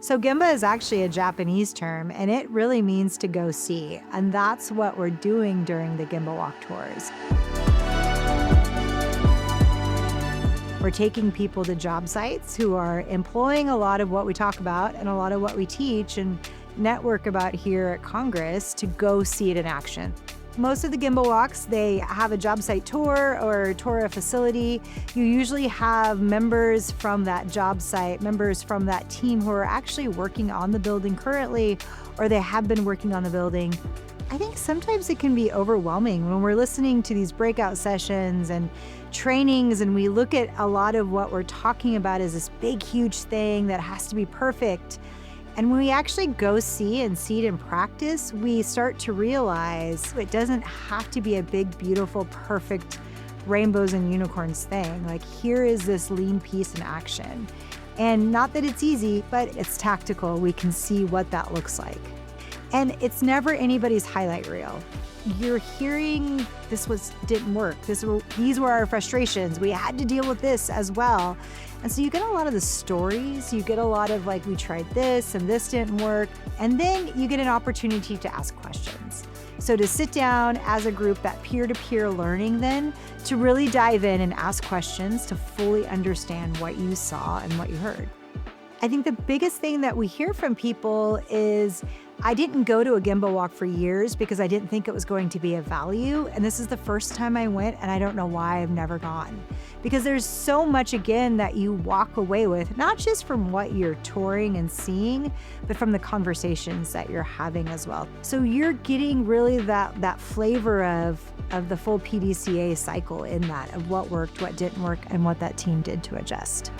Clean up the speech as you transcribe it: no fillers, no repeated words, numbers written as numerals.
So Gemba is actually a Japanese term, and it really means to go see. And that's what we're doing during the Gemba Walk tours. We're taking people to job sites who are employing a lot of what we talk about and a lot of what we teach and network about here at Congress to go see it in action. Most of the Gemba Walks, they have a job site tour or tour a facility. You usually have members from that job site, members from that team who are actually working on the building currently, or they have been working on the building. I think sometimes it can be overwhelming when we're listening to these breakout sessions and trainings, and we look at a lot of what we're talking about as this big, huge thing that has to be perfect. And when we actually go see and see it in practice, we start to realize it doesn't have to be a big, beautiful, perfect rainbows and unicorns thing. Like, here is this lean piece in action. And not that it's easy, but it's tactical. We can see what that looks like. And it's never anybody's highlight reel. You're hearing didn't work. These were our frustrations. We had to deal with this as well. And so you get a lot of the stories. You get a lot of like, we tried this and this didn't work. And then you get an opportunity to ask questions. So to sit down as a group, that peer-to-peer learning then, to really dive in and ask questions to fully understand what you saw and what you heard. I think the biggest thing that we hear from people is, I didn't go to a Gemba Walk for years because I didn't think it was going to be of value. And this is the first time I went, and I don't know why I've never gone. Because there's so much, again, that you walk away with, not just from what you're touring and seeing, but from the conversations that you're having as well. So you're getting really that flavor of the full PDCA cycle in that, of what worked, what didn't work, and what that team did to adjust.